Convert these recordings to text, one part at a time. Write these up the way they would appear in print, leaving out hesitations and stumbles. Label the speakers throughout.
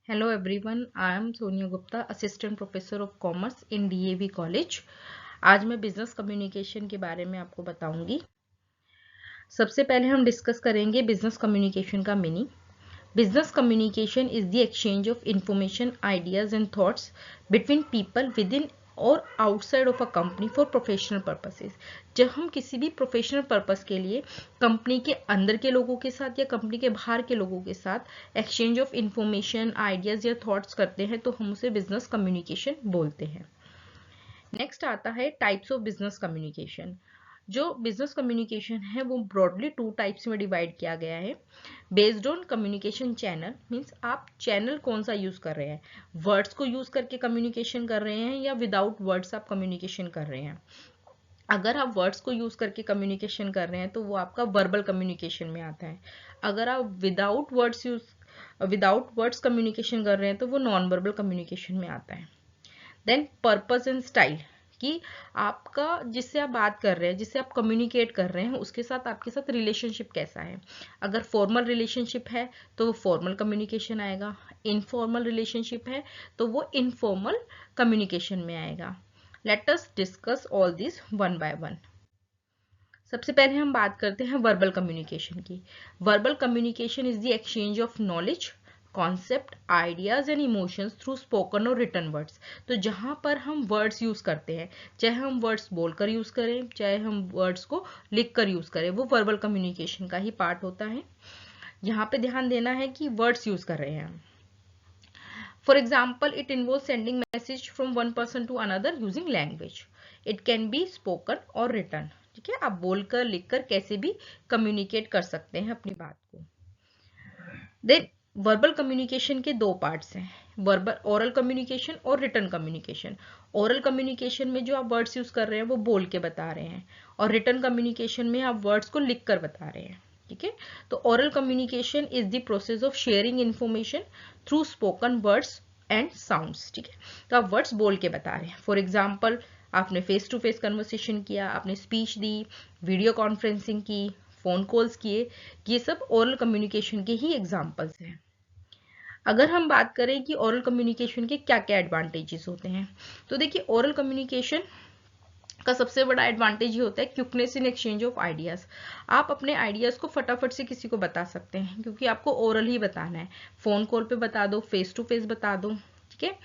Speaker 1: Hello everyone, I am Sonia Gupta, Assistant Professor of Commerce in DAV College. आज मैं business communication के बारे में आपको बताऊंगी। सबसे पहले हम डिस्कस करेंगे बिजनेस कम्युनिकेशन का meaning. Business communication is the exchange of information, ideas and thoughts between people within or outside of a company for professional purposes. जब हम किसी भी प्रोफेशनल पर्पस के लिए कंपनी के अंदर के लोगों के साथ या कंपनी के बाहर के लोगों के साथ एक्सचेंज ऑफ इंफॉर्मेशन, आइडियाज या थॉट्स करते हैं तो हम उसे बिजनेस कम्युनिकेशन बोलते हैं। नेक्स्ट आता है टाइप्स ऑफ बिजनेस कम्युनिकेशन। जो बिजनेस कम्युनिकेशन है वो ब्रॉडली 2 टाइप्स में डिवाइड किया गया है। Based on communication channel, means आप चैनल कौन सा यूज कर रहे हैं, वर्ड्स को यूज करके कम्युनिकेशन कर रहे हैं या विदाउट वर्ड्स आप कम्युनिकेशन कर रहे हैं। अगर आप वर्ड्स को यूज करके कम्युनिकेशन कर रहे हैं तो वो आपका वर्बल कम्युनिकेशन में आता है। अगर आप विदाउट वर्ड्स कम्युनिकेशन कर रहे हैं तो वो नॉन वर्बल कम्युनिकेशन में आता है। देन पर्पस एंड स्टाइल, कि आपका जिससे आप बात कर रहे हैं, जिससे आप कम्युनिकेट कर रहे हैं, उसके साथ आपके साथ रिलेशनशिप कैसा है। अगर फॉर्मल रिलेशनशिप है तो वो फॉर्मल कम्युनिकेशन आएगा, इनफॉर्मल रिलेशनशिप है तो वो इनफॉर्मल कम्युनिकेशन में आएगा। Let us discuss all this one by one. सबसे पहले हम बात करते हैं वर्बल कम्युनिकेशन की। Verbal communication is the exchange of knowledge, concept, ideas and emotions through spoken और रिटन वर्ड्स। तो जहां पर हम वर्ड्स यूज करते हैं, चाहे हम वर्ड्स बोलकर यूज करें चाहे हम वर्ड्स को लिखकर यूज करें, वो वर्बल कम्युनिकेशन का ही पार्ट होता है। यहाँ पे ध्यान देना है कि वर्ड्स यूज कर रहे हैं। For example, it involves sending message from one person to another using language. It can be spoken or written. ठीक है, आप बोलकर लिखकर कैसे भी कम्युनिकेट कर सकते हैं अपनी बात को। देन वर्बल कम्युनिकेशन के 2 पार्ट्स हैं, वर्बल ओरल कम्युनिकेशन और रिटन कम्युनिकेशन। ओरल कम्युनिकेशन में जो आप वर्ड्स यूज कर रहे हैं वो बोल के बता रहे हैं, और रिटन कम्युनिकेशन में आप वर्ड्स को लिख कर बता रहे हैं। ठीक है, तो oral communication is the process of sharing information through spoken words and sounds. ठीक है, तो आप वर्ड्स बोल के बता रहे हैं। फॉर एग्जाम्पल, आपने फेस टू फेस कन्वर्सेशन किया, आपने स्पीच दी, वीडियो कॉन्फ्रेंसिंग की, फोन कॉल्स किए, ये सब ओरल कम्युनिकेशन के ही एग्जाम्पल्स हैं। अगर हम बात करें कि ओरल कम्युनिकेशन के क्या क्या एडवांटेजेस होते हैं, तो देखिए ओरल कम्युनिकेशन का सबसे बड़ा एडवांटेज ये होता है quickness in exchange of ideas. आप अपने आइडियाज को फटाफट से किसी को बता सकते हैं, क्योंकि आपको ओरल ही बताना है। फोन कॉल पे बता दो, फेस टू फेस बता दो। ठीक है,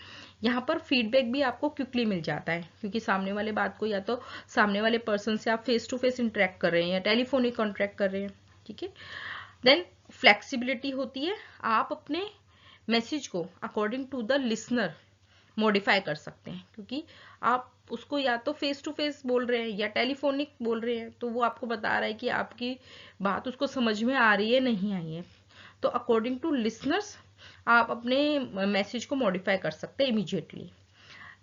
Speaker 1: यहाँ पर फीडबैक भी आपको क्विकली मिल जाता है, क्योंकि सामने वाले बात को या तो सामने वाले पर्सन से आप फेस टू फेस इंटरेक्ट कर रहे हैं या टेलीफोनिक कॉन्ट्रैक्ट कर रहे हैं। ठीक है, देन फ्लेक्सिबिलिटी होती है, आप अपने मैसेज को according to the listener modify कर सकते हैं, क्योंकि आप उसको या तो फेस टू फेस बोल रहे हैं या टेलीफोनिक बोल रहे हैं, तो वो आपको बता रहा है कि आपकी बात उसको समझ में आ रही है नहीं आई है। तो अकॉर्डिंग टू लिसनर्स आप अपने मैसेज को मॉडिफाई कर सकते हैं immediately.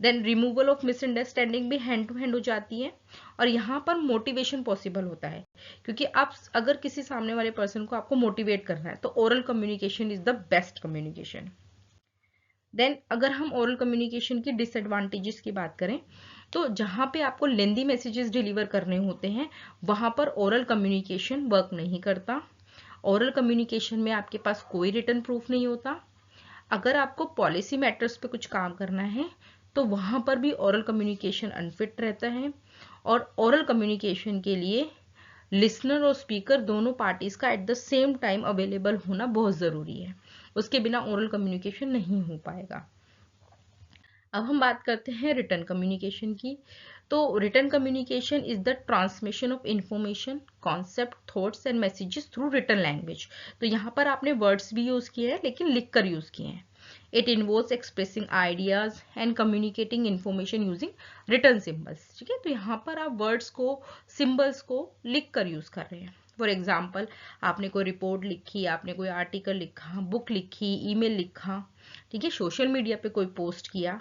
Speaker 1: Then removal of misunderstanding भी हैंड टू हैंड हो जाती है, और यहाँ पर मोटिवेशन पॉसिबल होता है, क्योंकि आप अगर किसी सामने वाले पर्सन को आपको मोटिवेट करना है तो oral communication is the best communication. Then अगर हम ओरल कम्युनिकेशन की डिसएडवांटेजेस की बात करें, तो जहां पे आपको लेंदी मैसेजेस डिलीवर करने होते हैं वहां पर ओरल कम्युनिकेशन वर्क नहीं करता। ओरल कम्युनिकेशन में आपके पास कोई रिटन प्रूफ नहीं होता। अगर आपको पॉलिसी मैटर्स पे कुछ काम करना है तो वहां पर भी ओरल कम्युनिकेशन अनफिट रहता है, और ओरल कम्युनिकेशन के लिए लिसनर और स्पीकर दोनों पार्टीज का at the same time available होना बहुत जरूरी है, उसके बिना ओरल कम्युनिकेशन नहीं हो पाएगा। अब हम बात करते हैं रिटन कम्युनिकेशन की। तो written communication is the transmission of information, concept, thoughts and messages through written language. तो यहाँ पर आपने वर्ड्स भी यूज किए हैं लेकिन लिखकर यूज किए हैं। It involves expressing ideas and communicating information using written symbols. ठीक है, तो यहाँ पर आप वर्ड्स को, सिंबल्स को लिख कर यूज कर रहे हैं। फॉर एग्जाम्पल, आपने कोई रिपोर्ट लिखी, आपने कोई आर्टिकल लिखा, बुक लिखी, ईमेल लिखा, ठीक है, सोशल मीडिया पे कोई पोस्ट किया,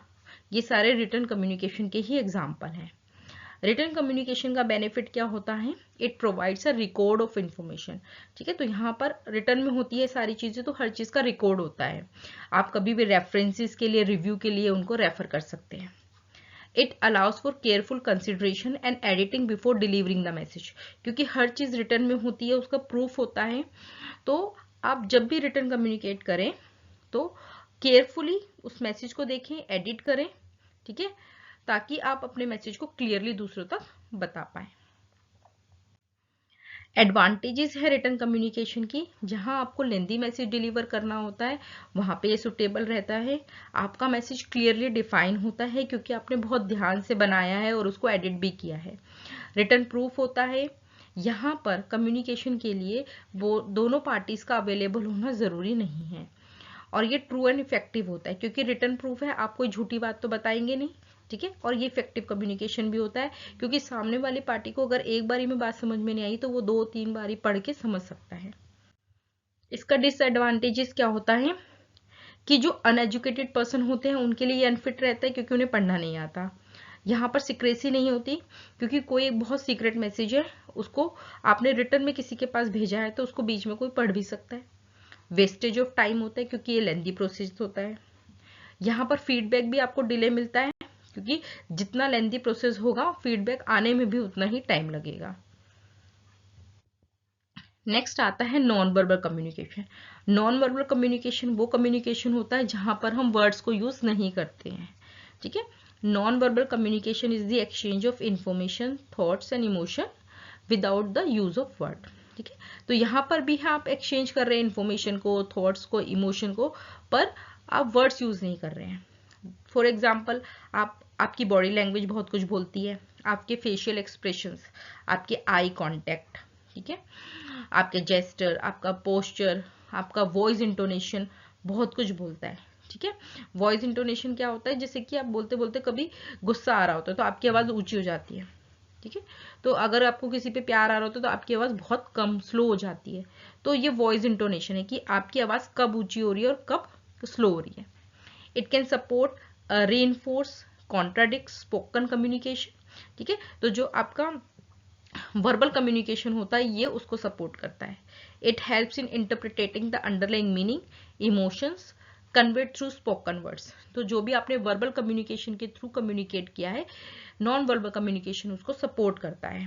Speaker 1: ये सारे रिटन कम्युनिकेशन के ही एग्जाम्पल हैं। रिटन कम्युनिकेशन का बेनिफिट क्या होता है, it provides a record of information. ठीक है, तो यहाँ पर रिटन में होती है सारी चीजें, तो हर चीज का रिकॉर्ड होता है, आप कभी भी रेफरेंसेस के लिए, रिव्यू के लिए उनको रेफर कर सकते हैं। It allows for careful consideration and editing before delivering the message, क्योंकि हर चीज रिटन में होती है, उसका प्रूफ होता है। तो आप जब भी रिटन कम्युनिकेट करें तो केयरफुली उस मैसेज को देखें, एडिट करें, ठीक है, ताकि आप अपने मैसेज को क्लियरली दूसरों तक बता पाए। एडवांटेजेस है रिटर्न कम्युनिकेशन की, जहां आपको लेंदी मैसेज डिलीवर करना होता है वहां पे ये सुटेबल रहता है। आपका मैसेज क्लियरली डिफाइन होता है क्योंकि आपने बहुत ध्यान से बनाया है और उसको एडिट भी किया है। रिटर्न प्रूफ होता है, यहाँ पर कम्युनिकेशन के लिए वो दोनों पार्टीज का अवेलेबल होना जरूरी नहीं है, और ये ट्रू एंड इफेक्टिव होता है क्योंकि रिटर्न प्रूफ है, आप कोई झूठी बात तो बताएंगे नहीं, ठीक है। और ये इफेक्टिव कम्युनिकेशन भी होता है क्योंकि सामने वाली पार्टी को अगर एक बारी में बात समझ में नहीं आई तो वो 2-3 बारी पढ़ के समझ सकता है। इसका डिसएडवांटेजेस क्या होता है कि जो अनएजुकेटेड पर्सन होते हैं उनके लिए ये अनफिट रहता है क्योंकि उन्हें पढ़ना नहीं आता। यहाँ पर सिक्रेसी नहीं होती क्योंकि कोई एक बहुत सीक्रेट मैसेज है, उसको आपने रिटर्न में किसी के पास भेजा है तो उसको बीच में कोई पढ़ भी सकता है। वेस्टेज ऑफ टाइम होता है क्योंकि ये लेंदी प्रोसेस होता है। यहाँ पर फीडबैक भी आपको डिले मिलता है क्योंकि जितना लेंदी प्रोसेस होगा फीडबैक आने में भी उतना ही टाइम लगेगा। नेक्स्ट आता है non verbal communication. Non verbal communication वो कम्युनिकेशन होता है जहां पर हम वर्ड्स को यूज नहीं करते हैं, ठीक है। Non verbal communication is the exchange of information, thoughts and emotion without the use of word, ठीक है। तो यहाँ पर भी आप एक्सचेंज कर रहे हैं इन्फॉर्मेशन को, थॉट्स को, इमोशन को, पर आप वर्ड्स यूज नहीं कर रहे हैं। फॉर एग्जाम्पल, आपकी बॉडी लैंग्वेज बहुत कुछ बोलती है, आपके फेशियल एक्सप्रेशंस, आपके आई कांटेक्ट, ठीक है, आपके जेस्टर, आपका पोस्चर, आपका वॉइस इंटोनेशन बहुत कुछ बोलता है, ठीक है। वॉइस इंटोनेशन क्या होता है, जैसे कि आप बोलते बोलते कभी गुस्सा आ रहा होता है तो आपकी आवाज ऊंची हो जाती है, ठीक है। तो अगर आपको किसी पे प्यार आ रहा होता है तो आपकी आवाज बहुत कम, स्लो हो जाती है। तो ये वॉइस इंटोनेशन है कि आपकी आवाज कब ऊंची हो रही है और कब स्लो हो रही है। It can support reinforce, contradict spoken communication, ठीक है। तो जो आपका वर्बल कम्युनिकेशन होता है ये उसको सपोर्ट करता है। It helps in interpreting the underlying meaning, emotions conveyed through spoken words. तो जो भी आपने वर्बल कम्युनिकेशन के थ्रू कम्युनिकेट किया है, नॉन वर्बल कम्युनिकेशन उसको सपोर्ट करता है।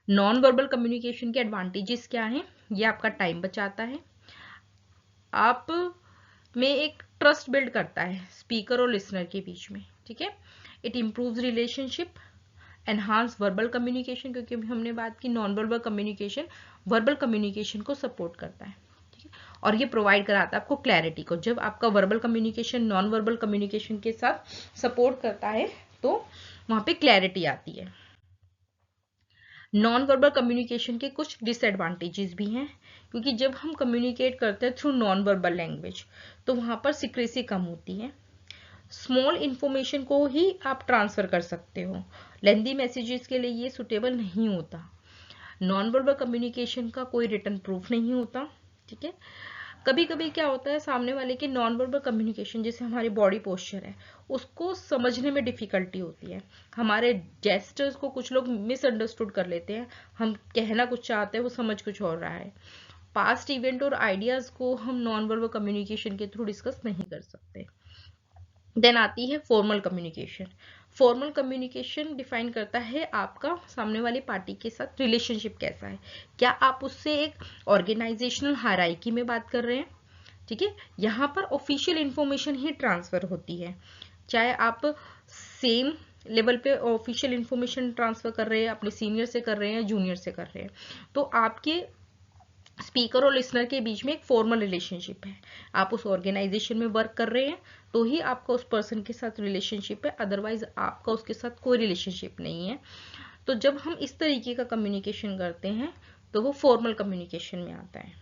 Speaker 1: नॉन वर्बल कम्युनिकेशन के एडवांटेजेस क्या हैं? ये आपका टाइम बचाता है, आप में एक ट्रस्ट बिल्ड करता है स्पीकर और लिसनर के बीच में, ठीक है। It improves relationship, enhance verbal communication, क्योंकि हमने बात की non verbal communication verbal communication को सपोर्ट करता है, ठीक है। और ये प्रोवाइड कराता है आपको क्लैरिटी को। जब आपका verbal communication non verbal communication के साथ सपोर्ट करता है तो वहां पे क्लैरिटी आती है। नॉन वर्बल कम्युनिकेशन के कुछ डिसएडवांटेजेस भी हैं, क्योंकि जब हम कम्युनिकेट करते हैं थ्रू नॉन वर्बल लैंग्वेज तो वहां पर सिक्रेसी कम होती है। स्मॉल इंफॉर्मेशन को ही आप ट्रांसफर कर सकते हो, लेंदी मैसेजेस के लिए ये सुटेबल नहीं होता। नॉन वर्बल कम्युनिकेशन का कोई रिटर्न प्रूफ नहीं होता, ठीक है। कभी कभी क्या होता है, सामने वाले की नॉन वर्बल कम्युनिकेशन, जैसे हमारी बॉडी पोस्चर है, उसको समझने में डिफिकल्टी होती है। हमारे जेस्टर्स को कुछ लोग मिसअंडरस्टूड कर लेते हैं, हम कहना कुछ चाहते हैं वो समझ कुछ और रहा है। पास्ट इवेंट और आइडियाज को हम नॉन वर्बल कम्युनिकेशन के थ्रू डिस्कस नहीं कर सकते। देन आती है formal communication. Formal communication define करता है आपका सामने वाली पार्टी के साथ रिलेशनशिप कैसा है, क्या आप उससे एक ऑर्गेनाइजेशनल हायरार्की में बात कर रहे हैं, ठीक है। यहाँ पर ऑफिशियल इंफॉर्मेशन ही ट्रांसफर होती है, चाहे आप सेम लेवल पे ऑफिशियल इंफॉर्मेशन ट्रांसफर कर रहे हैं, अपने सीनियर से कर रहे हैं, जूनियर से कर रहे हैं, तो आपके स्पीकर और लिसनर के बीच में एक फॉर्मल रिलेशनशिप है। आप उस ऑर्गेनाइजेशन में वर्क कर रहे हैं तो ही आपका उस पर्सन के साथ रिलेशनशिप है, अदरवाइज आपका उसके साथ कोई रिलेशनशिप नहीं है। तो जब हम इस तरीके का कम्युनिकेशन करते हैं तो वो फॉर्मल कम्युनिकेशन में आता है।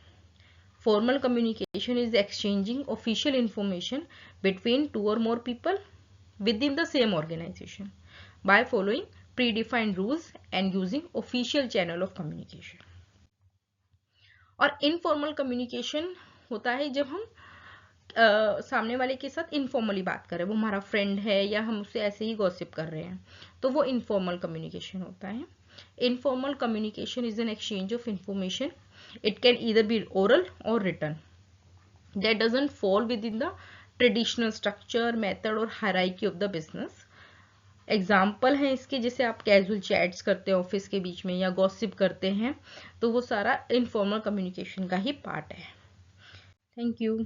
Speaker 1: Formal communication is exchanging official information between 2 or more people within the same organization by following predefined rules and using official channel of communication. और इनफॉर्मल कम्युनिकेशन होता है जब हम सामने वाले के साथ इनफॉर्मली बात कर रहे हैं, वो हमारा फ्रेंड है या हम उससे ऐसे ही गॉसिप कर रहे हैं, तो वो इनफॉर्मल कम्युनिकेशन होता है। Informal communication is an exchange of information, it can either be oral or written, that doesn't fall within the traditional structure, method or hierarchy of the business. Example है इसके, जैसे आप casual chats करते हैं office के बीच में या gossip करते हैं, तो वो सारा इनफॉर्मल कम्युनिकेशन का ही पार्ट है। Thank you.